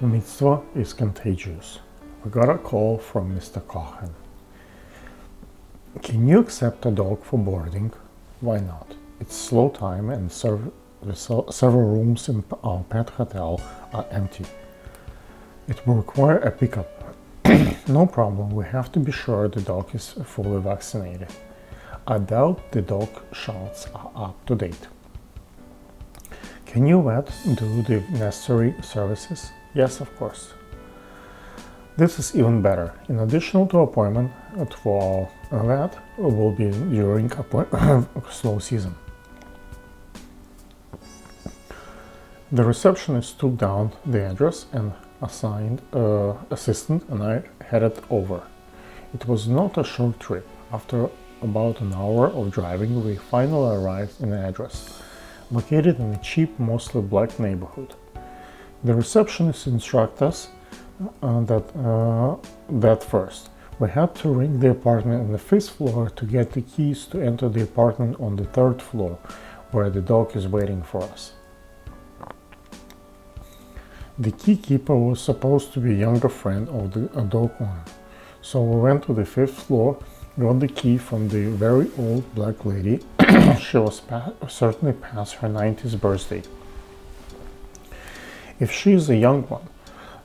Mitzvah is contagious. We got a call from Mr. Cohen. Can you accept a dog for boarding? Why not? It's slow time and several rooms in our pet hotel are empty. It will require a pickup. No problem, we have to be sure the dog is fully vaccinated. I doubt the dog shots are up to date. Can you vet do the necessary services? Yes, of course. This is even better. In addition to appointment for a vet will be during slow season. The receptionist took down the address and assigned assistant, and I headed over. It was not a short trip. After about an hour of driving, we finally arrived in the address, located in a cheap, mostly black neighborhood. The receptionist instructed us that first. We had to ring the apartment on the 5th floor to get the keys to enter the apartment on the 3rd floor, where the dog is waiting for us. The key keeper was supposed to be a younger friend of the dog owner, so we went to the 5th floor, got the key from the very old black lady. She was certainly past her 90th birthday. If she is a young one,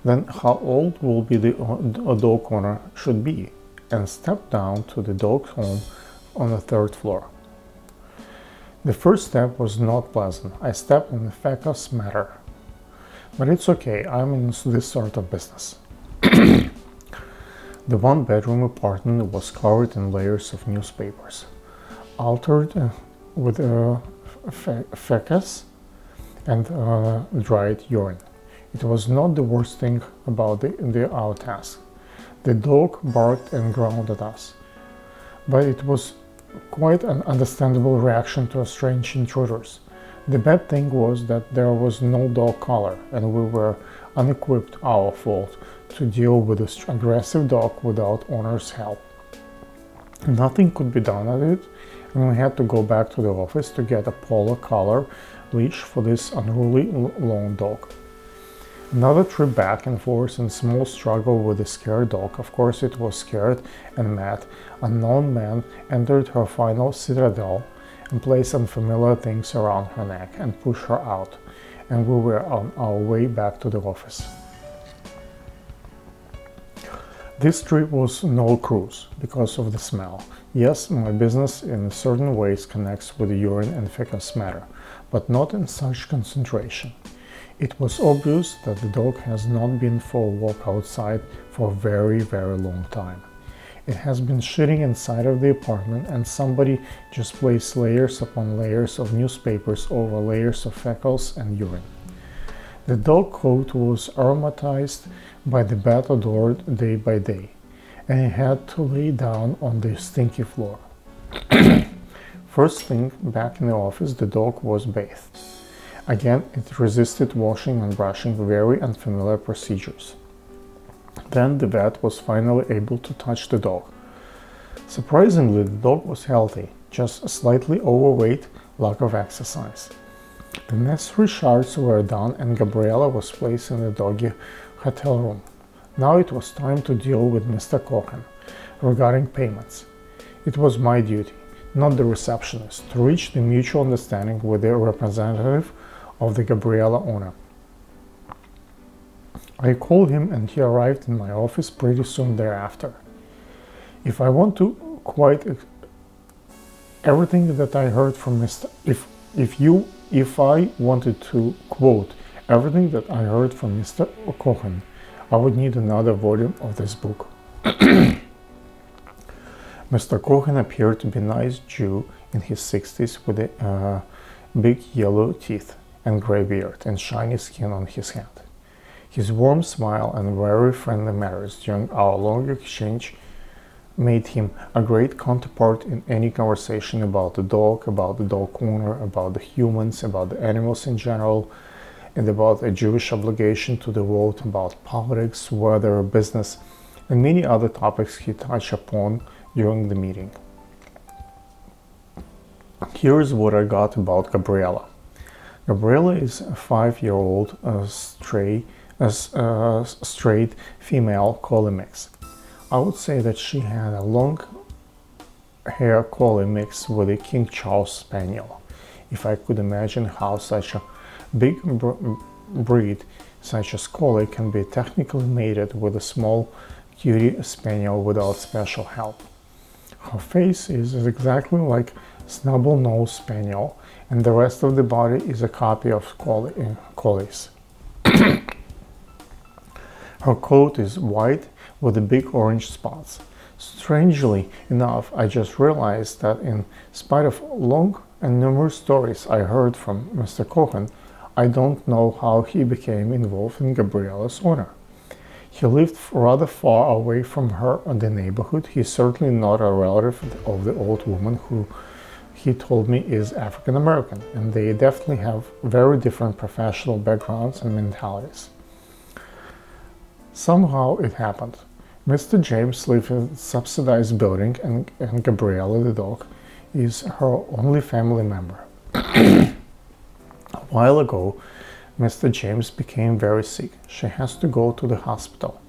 then how old will be the dog owner should be, and stepped down to the dog's home on the 3rd floor. The first step was not pleasant. I stepped in the fecus matter. But it's okay, I'm in this sort of business. The one-bedroom apartment was covered in layers of newspapers, altered with fecus and dried urine. It was not the worst thing about our task. The dog barked and growled at us, but it was quite an understandable reaction to strange intruders. The bad thing was that there was no dog collar, and we were unequipped, our fault, to deal with this aggressive dog without owner's help. Nothing could be done at it, and we had to go back to the office to get a polo collar leash for this unruly lone dog. Another trip back and forth and small struggle with the scared dog. Of course it was scared and mad. Unknown man entered her final citadel and placed unfamiliar things around her neck and pushed her out, and we were on our way back to the office. This trip was no cruise because of the smell. Yes, my business in certain ways connects with urine and fecus matter, but not in such concentration. It was obvious that the dog has not been for a walk outside for a very, very long time. It has been shitting inside of the apartment, and somebody just placed layers upon layers of newspapers over layers of fecals and urine. The dog coat was aromatized by the bat odor day by day, and it had to lay down on the stinky floor. First thing back in the office, the dog was bathed. Again, it resisted washing and brushing, very unfamiliar procedures. Then the vet was finally able to touch the dog. Surprisingly, the dog was healthy, just slightly overweight, lack of exercise. The necessary showers were done and Gabriella was placed in the doggy hotel room. Now it was time to deal with Mr. Cohen regarding payments. It was my duty, not the receptionist, to reach the mutual understanding with the representative of the Gabriella owner. I called him and he arrived in my office pretty soon thereafter. If I want to quite everything that I heard from Mr. If I wanted to quote everything that I heard from Mr. Cohen, I would need another volume of this book. Mr. Cohen appeared to be a nice Jew in his 60s with big yellow teeth and gray beard and shiny skin on his hand. His warm smile and very friendly manners during our long exchange made him a great counterpart in any conversation about the dog owner, about the humans, about the animals in general, and about a Jewish obligation to the world, about politics, weather, business, and many other topics he touched upon during the meeting. Here's what I got about Gabriella. Gabriella is a 5-year-old stray as a straight female collie mix. I would say that she had a long hair collie mix with a King Charles Spaniel. If I could imagine how such a big breed such as collie can be technically mated with a small cutie spaniel without special help. Her face is exactly like snubble-nosed spaniel, and the rest of the body is a copy of collie's. Her coat is white with the big orange spots. Strangely enough, I just realized that in spite of long and numerous stories I heard from Mr. Cohen, I don't know how he became involved in Gabriella's honor. He lived rather far away from her in the neighborhood. He's certainly not a relative of the old woman who he told me is African American, and they definitely have very different professional backgrounds and mentalities. Somehow it happened. Mr. James lived in a subsidized building, and Gabriella the dog is her only family member. A while ago, Mr. James became very sick. She has to go to the hospital,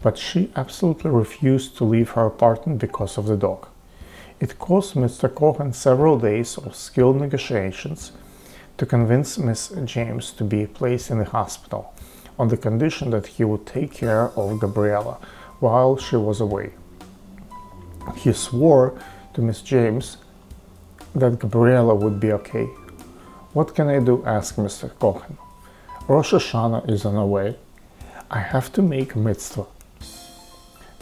but she absolutely refused to leave her apartment because of the dog. It cost Mr. Cohen several days of skilled negotiations to convince Miss James to be placed in the hospital, on the condition that he would take care of Gabriella while she was away. He swore to Miss James that Gabriella would be okay. "What can I do?" asked Mr. Cohen. "Rosh Hashanah is on the way. I have to make a mitzvah."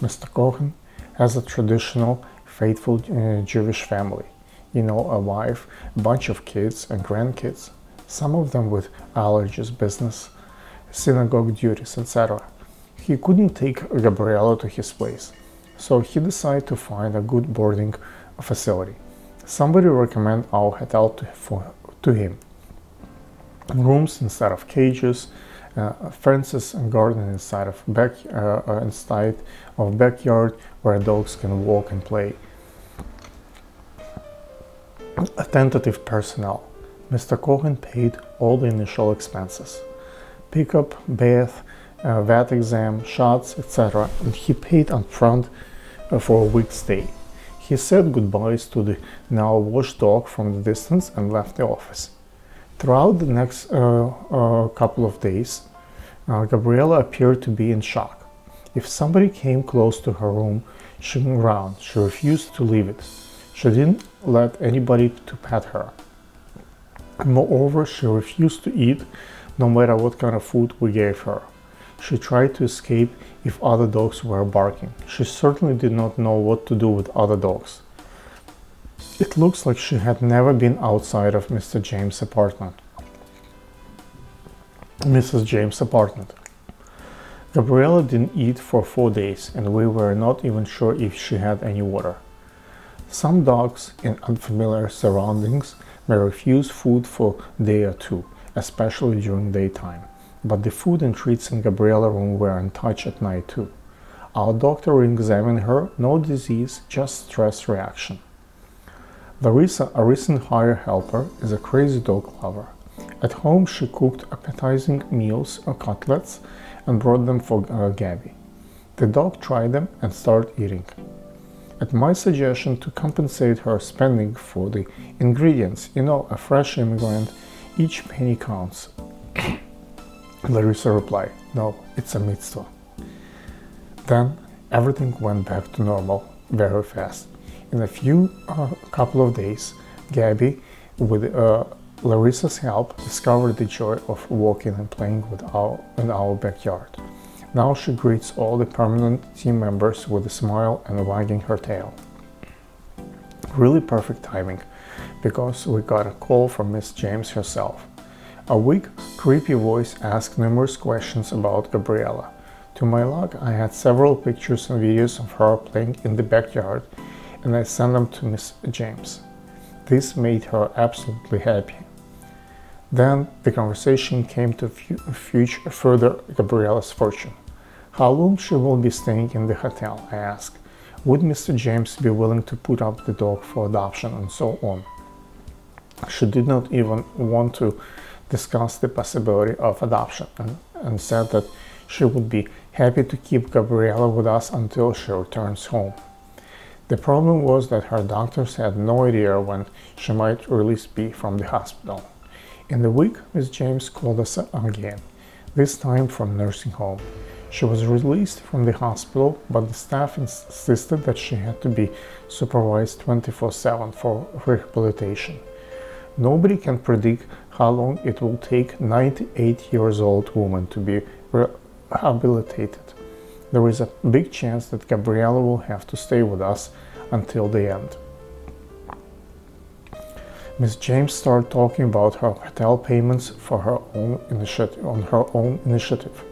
Mr. Cohen has a traditional, faithful Jewish family. A wife, a bunch of kids and grandkids, some of them with allergies, business, synagogue duties, etc. He couldn't take Gabriella to his place, so he decided to find a good boarding facility. Somebody recommended our hotel to him. Rooms instead of cages, fences and garden inside of backyard where dogs can walk and play. Attentive personnel. Mr. Cohen paid all the initial expenses: pickup, bath, vet exam, shots, etc. And he paid upfront for a week's stay. He said goodbyes to the now washed dog from the distance and left the office. Throughout the next couple of days, Gabriella appeared to be in shock. If somebody came close to her room, she turned around. She refused to leave it. She didn't let anybody to pet her. Moreover, she refused to eat no matter what kind of food we gave her. She tried to escape if other dogs were barking. She certainly did not know what to do with other dogs. It looks like she had never been outside of Mr. James' apartment. Mrs. James' apartment. Gabriella didn't eat for 4 days, and we were not even sure if she had any water. Some dogs in unfamiliar surroundings may refuse food for a day or two, especially during daytime. But the food and treats in Gabriella's room were untouched at night too. Our doctor examined her, no disease, just stress reaction. Larissa, a recent hired helper, is a crazy dog lover. At home she cooked appetizing meals or cutlets and brought them for Gabby. The dog tried them and started eating. At my suggestion to compensate her spending for the ingredients, a fresh immigrant, each penny counts. Larissa replied, "No, it's a mitzvah." Then everything went back to normal very fast. In a couple of days, Gabby, with Larissa's help, discovered the joy of walking and playing in our backyard. Now she greets all the permanent team members with a smile and wagging her tail. Really perfect timing, because we got a call from Miss James herself. A weak, creepy voice asked numerous questions about Gabriella. To my luck, I had several pictures and videos of her playing in the backyard, and I sent them to Miss James. This made her absolutely happy. Then the conversation came to further Gabriella's fortune. How long she will be staying in the hotel, I asked. Would Mr. James be willing to put up the dog for adoption, and so on. She did not even want to discuss the possibility of adoption and said that she would be happy to keep Gabriella with us until she returns home. The problem was that her doctors had no idea when she might release be from the hospital. In the week, Miss James called us again, this time from nursing home. She was released from the hospital, but the staff insisted that she had to be supervised 24/7 for rehabilitation. Nobody can predict how long it will take 98-year-old woman to be rehabilitated. There is a big chance that Gabriella will have to stay with us until the end. Miss James started talking about her hotel payments for her own initiative.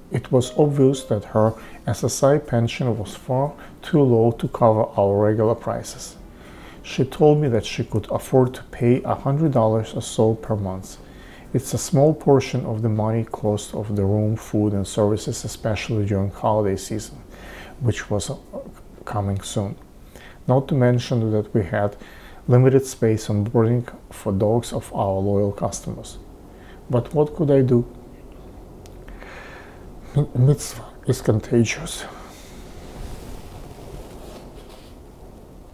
It was obvious that her SSI pension was far too low to cover our regular prices. She told me that she could afford to pay $100 or so per month. It's a small portion of the money cost of the room, food, and services, especially during holiday season, which was coming soon. Not to mention that we had limited space on boarding for dogs of our loyal customers. But what could I do? Mitzvah is contagious.